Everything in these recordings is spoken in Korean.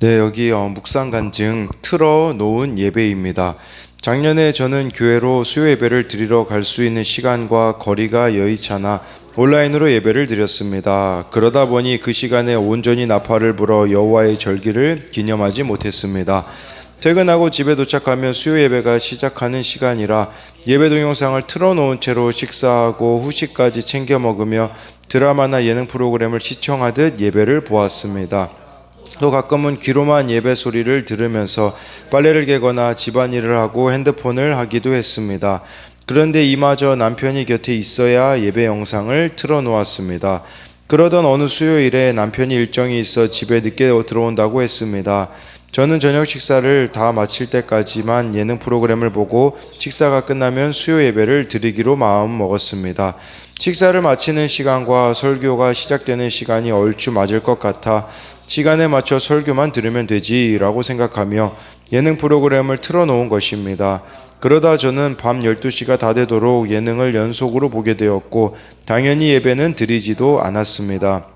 네, 여기 묵상 간증 틀어 놓은 예배입니다. 작년에 저는 교회로 수요 예배를 드리러 갈 수 있는 시간과 거리가 여의치 않아 온라인으로 예배를 드렸습니다. 그러다 보니 그 시간에 온전히 나팔을 불어 여호와의 절기를 기념하지 못했습니다. 퇴근하고 집에 도착하면 수요 예배가 시작하는 시간이라 예배 동영상을 틀어놓은 채로 식사하고 후식까지 챙겨 먹으며 드라마나 예능 프로그램을 시청하듯 예배를 보았습니다. 또 가끔은 귀로만 예배 소리를 들으면서 빨래를 개거나 집안일을 하고 핸드폰을 하기도 했습니다. 그런데 이마저 남편이 곁에 있어야 예배 영상을 틀어놓았습니다. 그러던 어느 수요일에 남편이 일정이 있어 집에 늦게 들어온다고 했습니다. 저는 저녁 식사를 다 마칠 때까지만 예능 프로그램을 보고 식사가 끝나면 수요 예배를 드리기로 마음 먹었습니다. 식사를 마치는 시간과 설교가 시작되는 시간이 얼추 맞을 것 같아 시간에 맞춰 설교만 들으면 되지라고 생각하며 예능 프로그램을 틀어놓은 것입니다. 그러다 저는 밤 12시가 다 되도록 예능을 연속으로 보게 되었고 당연히 예배는 드리지도 않았습니다.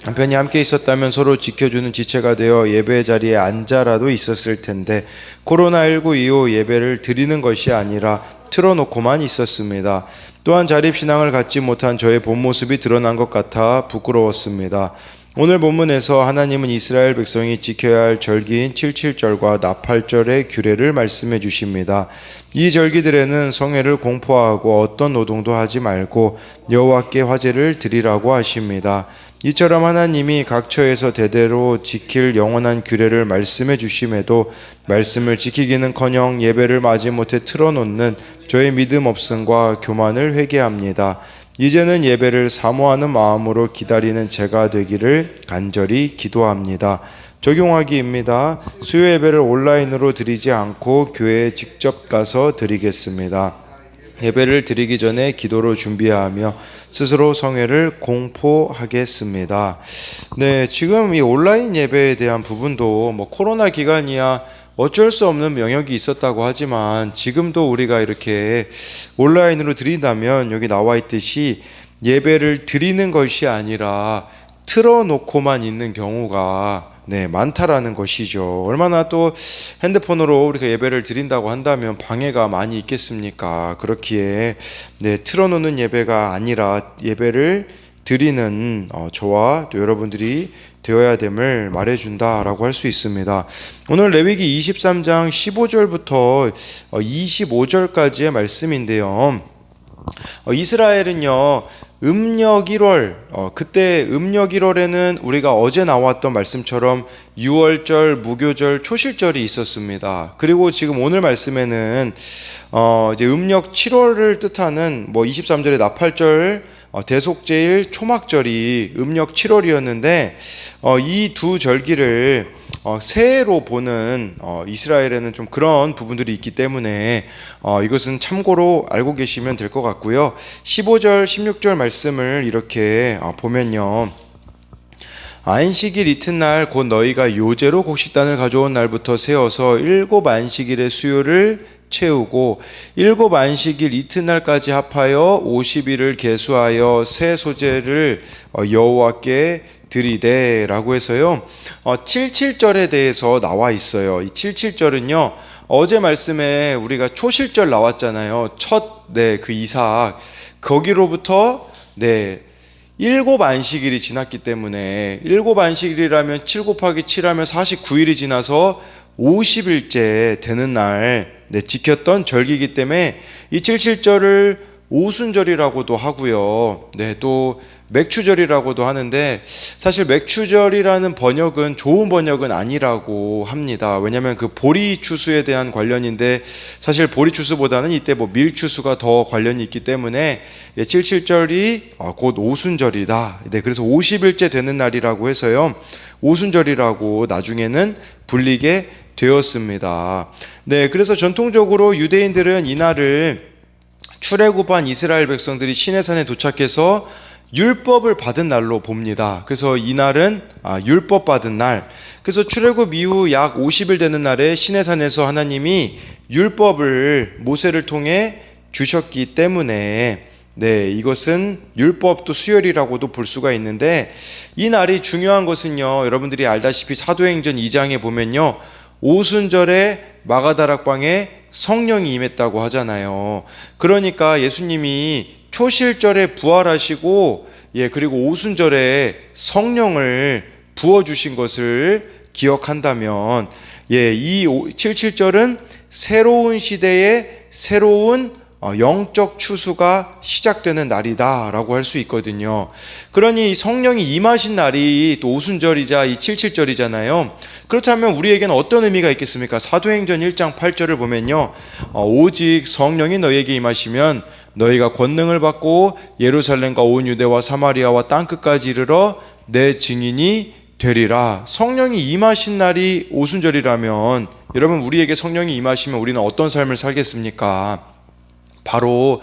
남편이 함께 있었다면 서로 지켜주는 지체가 되어 예배 자리에 앉아라도 있었을 텐데 코로나19 이후 예배를 드리는 것이 아니라 틀어놓고만 있었습니다. 또한 자립신앙을 갖지 못한 저의 본 모습이 드러난 것 같아 부끄러웠습니다. 오늘 본문에서 하나님은 이스라엘 백성이 지켜야 할 절기인 칠칠절과 나팔절의 규례를 말씀해 주십니다. 이 절기들에는 성회를 공포하고 어떤 노동도 하지 말고 여호와께 화제를 드리라고 하십니다. 이처럼 하나님이 각 처에서 대대로 지킬 영원한 규례를 말씀해 주심에도 말씀을 지키기는커녕 예배를 마지 못해 틀어놓는 저의 믿음 없음과 교만을 회개합니다. 이제는 예배를 사모하는 마음으로 기다리는 제가 되기를 간절히 기도합니다. 적용하기입니다. 수요 예배를 온라인으로 드리지 않고 교회에 직접 가서 드리겠습니다. 예배를 드리기 전에 기도로 준비하며 스스로 성회를 공포하겠습니다. 네, 지금 이 온라인 예배에 대한 부분도 코로나 기간이야 어쩔 수 없는 영역이 있었다고 하지만 지금도 우리가 이렇게 온라인으로 드린다면 여기 나와 있듯이 예배를 드리는 것이 아니라 틀어놓고만 있는 경우가 많다라는 것이죠. 얼마나 또 핸드폰으로 우리가 예배를 드린다고 한다면 방해가 많이 있겠습니까? 그렇기에 틀어놓는 예배가 아니라 예배를 드리는 저와 또 여러분들이 되어야 됨을 말해준다라고 할 수 있습니다. 오늘 레위기 23장 15절부터 25절까지의 말씀인데요. 이스라엘은요 음력 1월 그때 음력 1월에는 우리가 어제 나왔던 말씀처럼 유월절, 무교절, 초실절이 있었습니다. 그리고 지금 오늘 말씀에는 이제 음력 7월을 뜻하는 23절의 나팔절, 대속제일, 초막절이 음력 7월이었는데 이 두 절기를 새해로 보는 이스라엘에는 좀 그런 부분들이 있기 때문에 이것은 참고로 알고 계시면 될 것 같고요. 15절, 16절 말씀을 이렇게 보면요. 안식일 이튿날 곧 너희가 요제로 곡식단을 가져온 날부터 세어서 7 안식일의 수요를 채우고 7 안식일 이튿날까지 합하여 50일을 계수하여 새 소재를 여호와께 드리되 라고 해서요 77절에 대해서 나와 있어요. 이 77절은요 어제 말씀에 우리가 초실절 나왔잖아요. 그 이삭 거기로부터 7 안식일이 지났기 때문에 7 안식일이라면 7 곱하기 7하면 49일이 지나서 50일째 되는 날 지켰던 절기이기 때문에 이 77절을 오순절이라고도 하고요. 또 맥추절이라고도 하는데 사실 맥추절이라는 번역은 좋은 번역은 아니라고 합니다. 왜냐하면 그 보리추수에 대한 관련인데 사실 보리추수보다는 이때 밀추수가 더 관련이 있기 때문에 77절이 곧 오순절이다. 그래서 50일째 되는 날이라고 해서요. 오순절이라고 나중에는 불리게 되었습니다. 그래서 전통적으로 유대인들은 이날을 출애굽한 이스라엘 백성들이 시내산에 도착해서 율법을 받은 날로 봅니다. 그래서 이날은 율법 받은 날. 그래서 출애굽 이후 약 50일 되는 날에 시내산에서 하나님이 율법을 모세를 통해 주셨기 때문에 네, 이것은 율법도 수혈이라고도 볼 수가 있는데, 이 날이 중요한 것은요, 여러분들이 알다시피 사도행전 2장에 보면요, 오순절에 마가다락방에 성령이 임했다고 하잖아요. 그러니까 예수님이 초실절에 부활하시고, 그리고 오순절에 성령을 부어주신 것을 기억한다면, 이 77절은 새로운 시대의 새로운 영적 추수가 시작되는 날이다 라고 할 수 있거든요. 그러니 성령이 임하신 날이 또 오순절이자 이 77절이잖아요. 그렇다면 우리에게는 어떤 의미가 있겠습니까? 사도행전 1장 8절을 보면요, 오직 성령이 너희에게 임하시면 너희가 권능을 받고 예루살렘과 온 유대와 사마리아와 땅끝까지 이르러 내 증인이 되리라. 성령이 임하신 날이 오순절이라면, 여러분, 우리에게 성령이 임하시면 우리는 어떤 삶을 살겠습니까? 바로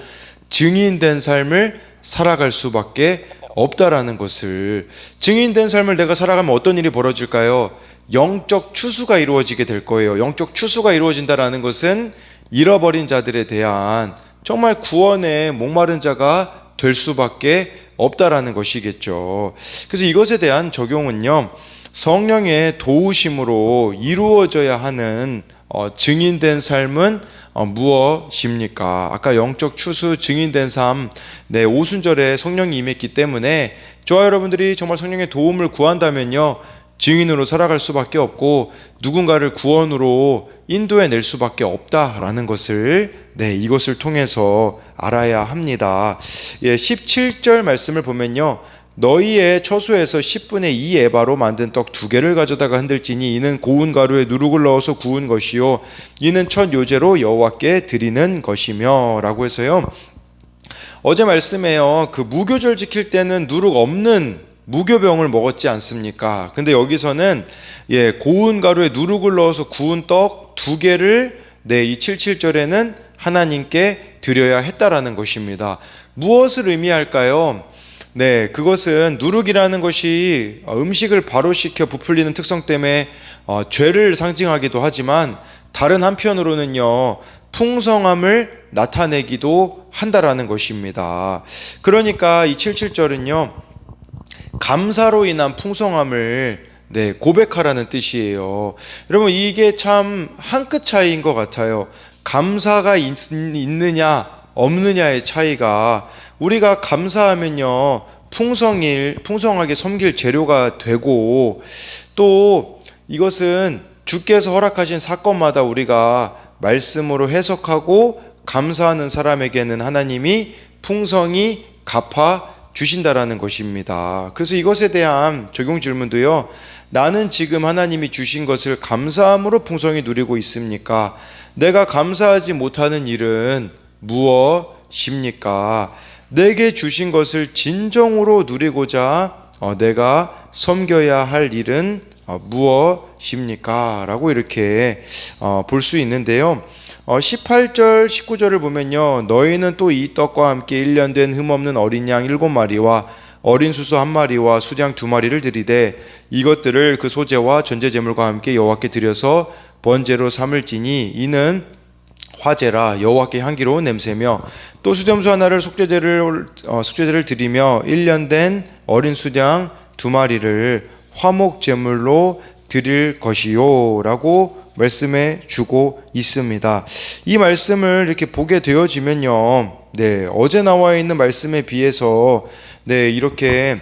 증인된 삶을 살아갈 수밖에 없다라는 것을, 증인된 삶을 내가 살아가면 어떤 일이 벌어질까요? 영적 추수가 이루어지게 될 거예요. 영적 추수가 이루어진다라는 것은 잃어버린 자들에 대한 정말 구원의 목마른 자가 될 수밖에 없다라는 것이겠죠. 그래서 이것에 대한 적용은요, 성령의 도우심으로 이루어져야 하는 증인된 삶은 무엇입니까? 아까 영적 추수, 증인된 삶, 오순절에 성령이 임했기 때문에 저와 여러분들이 정말 성령의 도움을 구한다면요, 증인으로 살아갈 수밖에 없고 누군가를 구원으로 인도해낼 수밖에 없다라는 것을 이것을 통해서 알아야 합니다. 17절 말씀을 보면요, 너희의 처소에서 10분의 2 에바로 만든 떡 2개를 가져다가 흔들지니 이는 고운 가루에 누룩을 넣어서 구운 것이요 이는 첫 요제로 여호와께 드리는 것이며 라고 해서요, 어제 말씀에요, 그 무교절 지킬 때는 누룩 없는 무교병을 먹었지 않습니까? 근데 여기서는 고운 가루에 누룩을 넣어서 구운 떡 2개를 이 77절에는 하나님께 드려야 했다라는 것입니다. 무엇을 의미할까요? 그것은 누룩이라는 것이 음식을 바로 식혀 부풀리는 특성 때문에 죄를 상징하기도 하지만, 다른 한편으로는요, 풍성함을 나타내기도 한다라는 것입니다. 그러니까 이 77절은요, 감사로 인한 풍성함을 고백하라는 뜻이에요. 여러분, 이게 참 한 끗 차이인 것 같아요. 감사가 있느냐 없느냐의 차이가, 우리가 감사하면요, 풍성하게 섬길 재료가 되고, 또 이것은 주께서 허락하신 사건마다 우리가 말씀으로 해석하고 감사하는 사람에게는 하나님이 풍성히 갚아 주신다라는 것입니다. 그래서 이것에 대한 적용 질문도요, 나는 지금 하나님이 주신 것을 감사함으로 풍성히 누리고 있습니까? 내가 감사하지 못하는 일은 무엇입니까? 내게 주신 것을 진정으로 누리고자 내가 섬겨야 할 일은 무엇입니까? 라고 이렇게 볼 수 있는데요, 18절 19절을 보면요, 너희는 또 이 떡과 함께 1년 된 흠없는 어린 양 7마리와 어린 수소 1마리와 수양 2마리를 드리되 이것들을 그 소제와 전제제물과 함께 여호와께 드려서 번제로 삼을지니 이는 화제라 여호와께 향기로운 냄새며, 또 수염소 하나를 속죄제를 드리며 1년 된 어린 수양 2마리를 화목제물로 드릴 것이요 라고 말씀해 주고 있습니다. 이 말씀을 이렇게 보게 되어지면요, 어제 나와 있는 말씀에 비해서 이렇게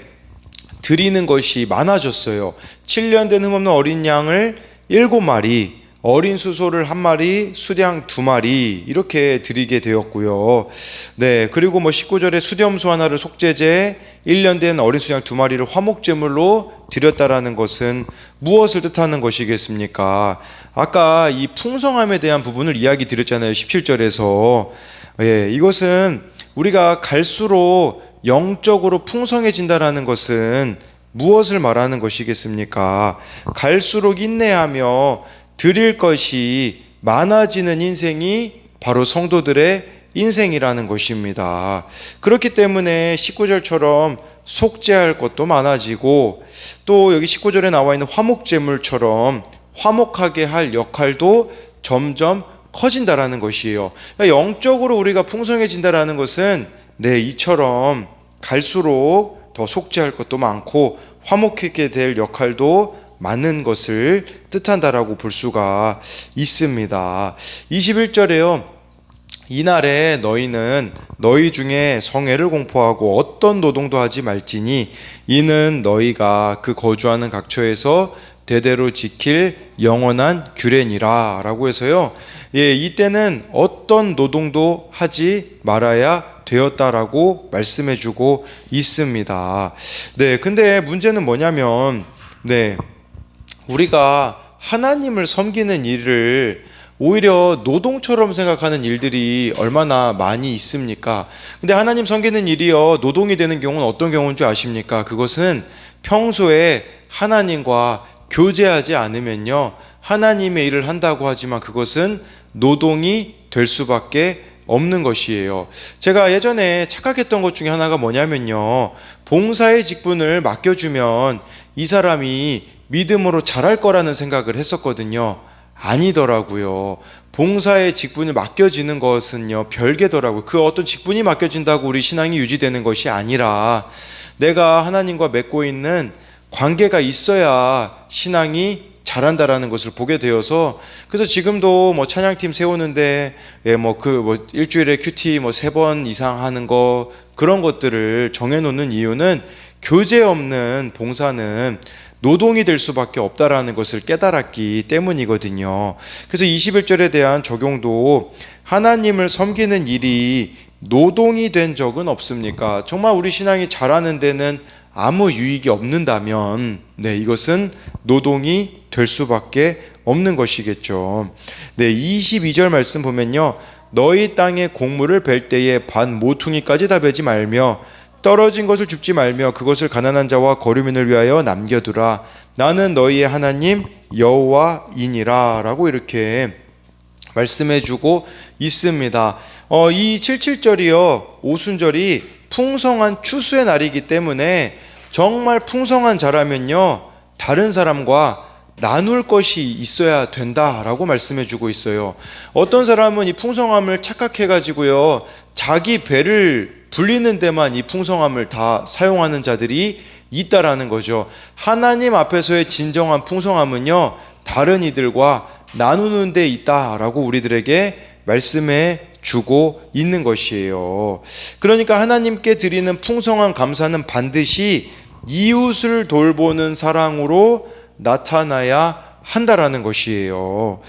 드리는 것이 많아졌어요. 7년 된 흠없는 어린 양을 7마리, 어린 수소를 1마리, 수양 2마리 이렇게 드리게 되었고요. 그리고 19절에 수염소 하나를 속죄제, 1년 된 어린 수양 2마리를 화목제물로 드렸다라는 것은 무엇을 뜻하는 것이겠습니까? 아까 이 풍성함에 대한 부분을 이야기 드렸잖아요. 17절에서. 이것은 우리가 갈수록 영적으로 풍성해진다라는 것은 무엇을 말하는 것이겠습니까? 갈수록 인내하며 드릴 것이 많아지는 인생이 바로 성도들의 인생이라는 것입니다. 그렇기 때문에 19절처럼 속죄할 것도 많아지고, 또 여기 19절에 나와 있는 화목제물처럼 화목하게 할 역할도 점점 커진다라는 것이에요. 영적으로 우리가 풍성해진다라는 것은 네, 이처럼 갈수록 더 속죄할 것도 많고 화목하게 될 역할도 많은 것을 뜻한다라고 볼 수가 있습니다. 21절에요. 이날에 너희는 너희 중에 성회를 공포하고 어떤 노동도 하지 말지니 이는 너희가 그 거주하는 각처에서 대대로 지킬 영원한 규례니라 라고 해서요. 이때는 어떤 노동도 하지 말아야 되었다라고 말씀해 주고 있습니다. 네, 근데 문제는 뭐냐면, 우리가 하나님을 섬기는 일을 오히려 노동처럼 생각하는 일들이 얼마나 많이 있습니까? 근데 하나님 섬기는 일이요, 노동이 되는 경우는 어떤 경우인 줄 아십니까? 그것은 평소에 하나님과 교제하지 않으면요, 하나님의 일을 한다고 하지만 그것은 노동이 될 수밖에 없는 것이에요. 제가 예전에 착각했던 것 중에 하나가 뭐냐면요, 봉사의 직분을 맡겨주면 이 사람이 믿음으로 잘할 거라는 생각을 했었거든요. 아니더라고요. 봉사의 직분을 맡겨지는 것은요, 별개더라고요. 그 어떤 직분이 맡겨진다고 우리 신앙이 유지되는 것이 아니라 내가 하나님과 맺고 있는 관계가 있어야 신앙이 잘한다라는 것을 보게 되어서, 그래서 지금도 뭐 찬양팀 세우는데 일주일에 큐티 3번 이상 하는 거, 그런 것들을 정해놓는 이유는 교제 없는 봉사는 노동이 될 수밖에 없다라는 것을 깨달았기 때문이거든요. 그래서 21절에 대한 적용도 하나님을 섬기는 일이 노동이 된 적은 없습니까? 정말 우리 신앙이 잘하는 데는 아무 유익이 없는다면 이것은 노동이 될 수밖에 없는 것이겠죠. 22절 말씀 보면요, 너희 땅에 곡물을 벨 때에 반 모퉁이까지 다 베지 말며 떨어진 것을 줍지 말며 그것을 가난한 자와 거류민을 위하여 남겨두라. 나는 너희의 하나님 여호와이니라 라고 이렇게 말씀해주고 있습니다. 이 77절이요, 오순절이 풍성한 추수의 날이기 때문에 정말 풍성한 자라면요, 다른 사람과 나눌 것이 있어야 된다라고 말씀해주고 있어요. 어떤 사람은 이 풍성함을 착각해가지고요, 자기 배를 불리는 데만 이 풍성함을 다 사용하는 자들이 있다라는 거죠. 하나님 앞에서의 진정한 풍성함은요, 다른 이들과 나누는 데 있다라고 우리들에게 말씀해 주고 있는 것이에요. 그러니까 하나님께 드리는 풍성한 감사는 반드시 이웃을 돌보는 사랑으로 나타나야 한다라는 것이에요.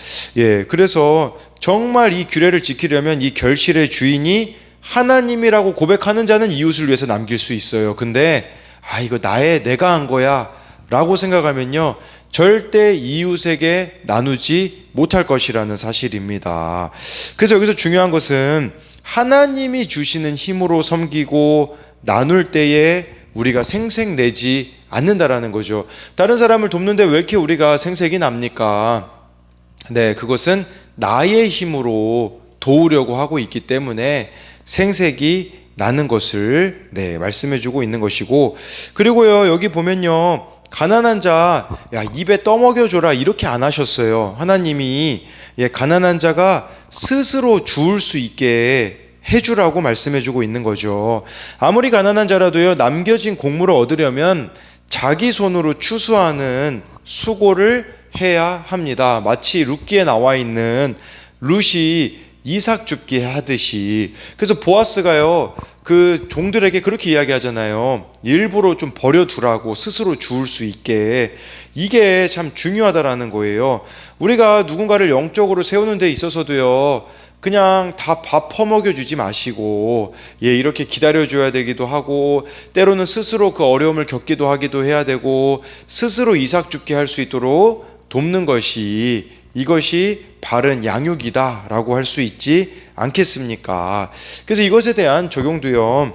그래서 정말 이 규례를 지키려면 이 결실의 주인이 하나님이라고 고백하는 자는 이웃을 위해서 남길 수 있어요. 근데 이거 내가 한 거야 라고 생각하면요, 절대 이웃에게 나누지 못할 것이라는 사실입니다. 그래서 여기서 중요한 것은 하나님이 주시는 힘으로 섬기고 나눌 때에 우리가 생색내지 않는다라는 거죠. 다른 사람을 돕는데 왜 이렇게 우리가 생색이 납니까? 그것은 나의 힘으로 도우려고 하고 있기 때문에 생색이 나는 것을 말씀해주고 있는 것이고, 그리고요, 여기 보면요, 가난한 자, 입에 떠먹여줘라 이렇게 안 하셨어요. 하나님이 가난한 자가 스스로 주울 수 있게 해주라고 말씀해주고 있는 거죠. 아무리 가난한 자라도요, 남겨진 곡물을 얻으려면 자기 손으로 추수하는 수고를 해야 합니다. 마치 룻기에 나와 있는 룻이 이삭 줍기 하듯이. 그래서 보아스가요, 그 종들에게 그렇게 이야기하잖아요. 일부러 좀 버려두라고, 스스로 주울 수 있게. 이게 참 중요하다라는 거예요. 우리가 누군가를 영적으로 세우는 데 있어서도요, 그냥 다 밥 퍼먹여 주지 마시고 이렇게 기다려줘야 되기도 하고, 때로는 스스로 그 어려움을 겪기도 하기도 해야 되고, 스스로 이삭 줍게 할 수 있도록 돕는 것이, 이것이 바른 양육이다 라고 할 수 있지 않겠습니까? 그래서 이것에 대한 적용도요,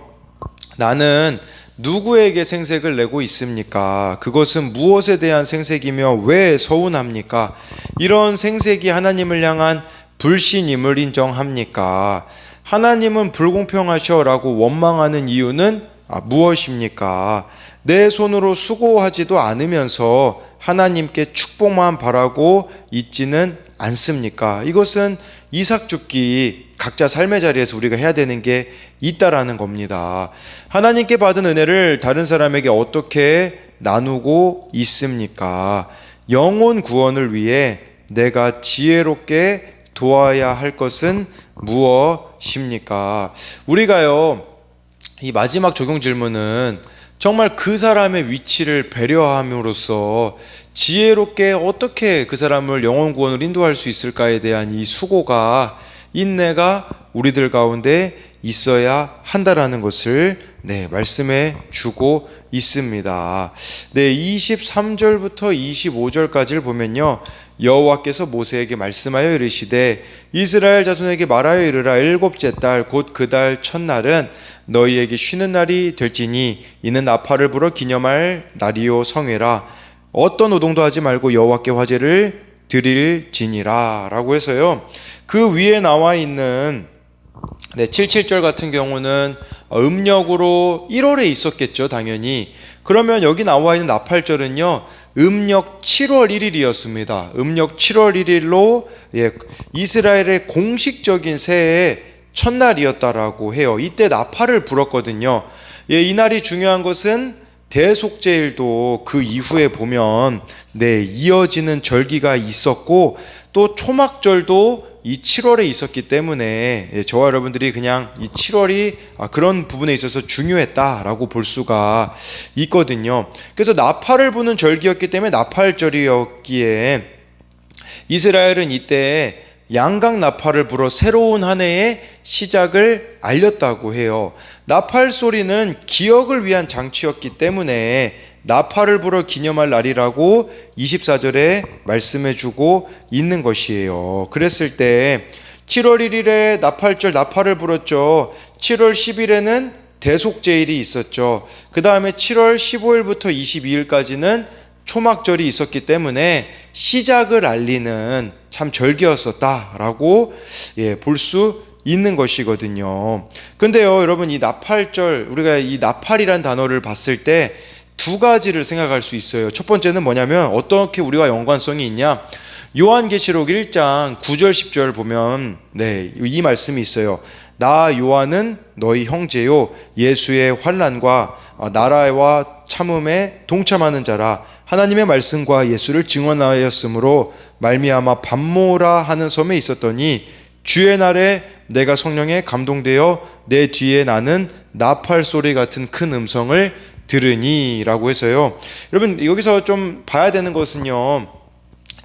나는 누구에게 생색을 내고 있습니까? 그것은 무엇에 대한 생색이며 왜 서운합니까? 이런 생색이 하나님을 향한 불신임을 인정합니까? 하나님은 불공평하셔라고 원망하는 이유는 무엇입니까? 내 손으로 수고하지도 않으면서 하나님께 축복만 바라고 있지는 않습니까? 이것은 이삭 죽기 각자 삶의 자리에서 우리가 해야 되는 게 있다라는 겁니다. 하나님께 받은 은혜를 다른 사람에게 어떻게 나누고 있습니까? 영혼 구원을 위해 내가 지혜롭게 도와야 할 것은 무엇입니까? 우리가요, 이 마지막 적용 질문은 정말 그 사람의 위치를 배려함으로써 지혜롭게 어떻게 그 사람을 영혼 구원으로 인도할 수 있을까에 대한 이 수고가, 인내가 우리들 가운데 있어야 한다라는 것을 말씀해 주고 있습니다. 23절부터 25절까지를 보면요, 여호와께서 모세에게 말씀하여 이르시되 이스라엘 자손에게 말하여 이르라. 일곱째 달 곧 그 달 첫날은 너희에게 쉬는 날이 될지니 이는 나팔을 불어 기념할 날이요 성회라. 어떤 노동도 하지 말고 여호와께 화제를 드릴지니라 라고 해서요, 그 위에 나와 있는 77절 같은 경우는 음력으로 1월에 있었겠죠, 당연히. 그러면 여기 나와 있는 나팔절은요, 음력 7월 1일이었습니다. 음력 7월 1일로 이스라엘의 공식적인 새해의 첫날이었다라고 해요. 이때 나팔을 불었거든요. 이 날이 중요한 것은 대속죄일도 그 이후에 보면 이어지는 절기가 있었고, 또 초막절도 이 7월에 있었기 때문에 저와 여러분들이 그냥 이 7월이 그런 부분에 있어서 중요했다라고 볼 수가 있거든요. 그래서 나팔을 부는 절기였기 때문에 나팔절이었기에 이스라엘은 이때 양각 나팔을 불어 새로운 한 해의 시작을 알렸다고 해요. 나팔 소리는 기억을 위한 장치였기 때문에 나팔을 불어 기념할 날이라고 24절에 말씀해주고 있는 것이에요. 그랬을 때 7월 1일에 나팔절 나팔을 불었죠. 7월 10일에는 대속죄일이 있었죠. 그 다음에 7월 15일부터 22일까지는 초막절이 있었기 때문에 시작을 알리는 참 절기였었다라고 볼 수 있는 것이거든요. 근데요, 여러분, 이 나팔절, 우리가 이 나팔이란 단어를 봤을 때 두 가지를 생각할 수 있어요. 첫 번째는 뭐냐면 어떻게 우리와 연관성이 있냐? 요한계시록 1장 9절 10절 보면 이 말씀이 있어요. 나 요한은 너희 형제요 예수의 환난과 나라와 참음에 동참하는 자라. 하나님의 말씀과 예수를 증언하였으므로 말미암아 밤모라 하는 섬에 있었더니 주의 날에 내가 성령에 감동되어 내 뒤에 나는 나팔 소리 같은 큰 음성을 들으니 라고 해서요. 여러분, 여기서 좀 봐야 되는 것은요,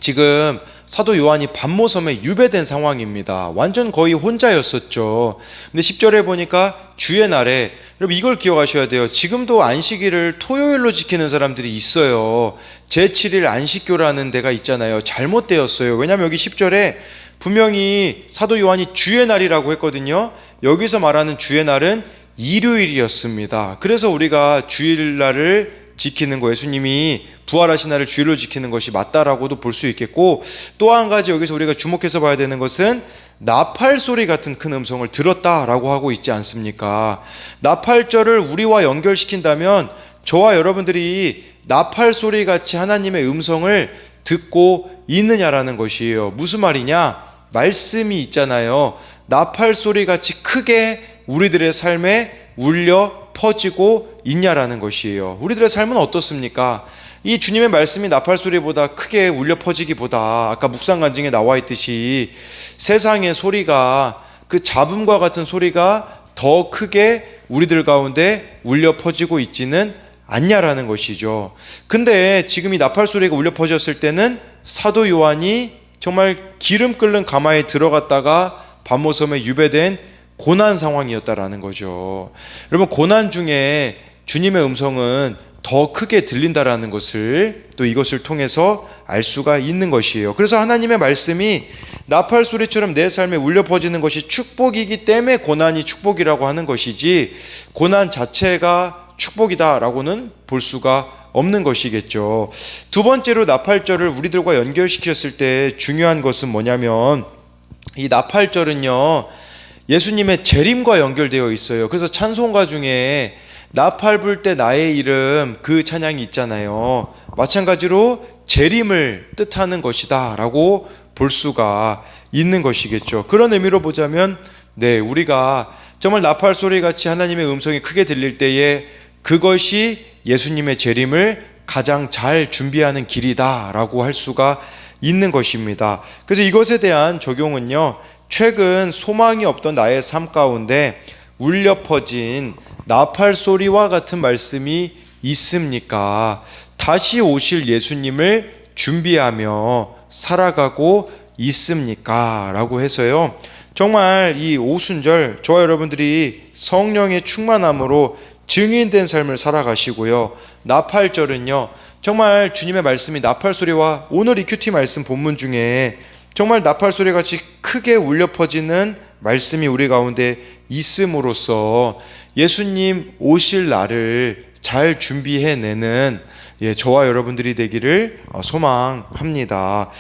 지금 사도 요한이 밤모섬에 유배된 상황입니다. 완전 거의 혼자였었죠. 근데 10절에 보니까 주의 날에, 여러분 이걸 기억하셔야 돼요. 지금도 안식일을 토요일로 지키는 사람들이 있어요. 제7일 안식교라는 데가 있잖아요. 잘못되었어요. 왜냐하면 여기 10절에 분명히 사도 요한이 주의 날이라고 했거든요. 여기서 말하는 주의 날은 일요일이었습니다. 그래서 우리가 주일날을 지키는 거, 예수님이 부활하신 날을 주일로 지키는 것이 맞다라고도 볼 수 있겠고, 또 한 가지 여기서 우리가 주목해서 봐야 되는 것은 나팔 소리 같은 큰 음성을 들었다라고 하고 있지 않습니까? 나팔절을 우리와 연결시킨다면 저와 여러분들이 나팔 소리 같이 하나님의 음성을 듣고 있느냐라는 것이에요. 무슨 말이냐? 말씀이 있잖아요. 나팔 소리 같이 크게 우리들의 삶에 울려 퍼지고 있냐라는 것이에요. 우리들의 삶은 어떻습니까? 이 주님의 말씀이 나팔 소리보다 크게 울려 퍼지기보다 아까 묵상간증에 나와 있듯이 세상의 소리가, 그 잡음과 같은 소리가 더 크게 우리들 가운데 울려 퍼지고 있지는 않냐라는 것이죠. 근데 지금 이 나팔 소리가 울려 퍼졌을 때는 사도 요한이 정말 기름 끓는 가마에 들어갔다가 밤모섬에 유배된 고난 상황이었다라는 거죠. 여러분, 고난 중에 주님의 음성은 더 크게 들린다라는 것을 또 이것을 통해서 알 수가 있는 것이에요. 그래서 하나님의 말씀이 나팔 소리처럼 내 삶에 울려 퍼지는 것이 축복이기 때문에 고난이 축복이라고 하는 것이지, 고난 자체가 축복이다라고는 볼 수가 없는 것이겠죠. 두 번째로 나팔절을 우리들과 연결시켰을 때 중요한 것은 뭐냐면, 이 나팔절은요 예수님의 재림과 연결되어 있어요. 그래서 찬송가 중에 나팔 불 때 나의 이름, 그 찬양이 있잖아요. 마찬가지로 재림을 뜻하는 것이다 라고 볼 수가 있는 것이겠죠. 그런 의미로 보자면 우리가 정말 나팔 소리 같이 하나님의 음성이 크게 들릴 때에 그것이 예수님의 재림을 가장 잘 준비하는 길이다라고 할 수가 있는 것입니다. 그래서 이것에 대한 적용은요, 최근 소망이 없던 나의 삶 가운데 울려 퍼진 나팔 소리와 같은 말씀이 있습니까? 다시 오실 예수님을 준비하며 살아가고 있습니까? 라고 해서요, 정말 이 오순절 저와 여러분들이 성령의 충만함으로 증인된 삶을 살아가시고요, 나팔절은요 정말 주님의 말씀이 나팔 소리와 오늘 EQT 말씀 본문 중에 정말 나팔 소리 같이 크게 울려 퍼지는 말씀이 우리 가운데 있음으로써 예수님 오실 날을 잘 준비해내는 저와 여러분들이 되기를 소망합니다.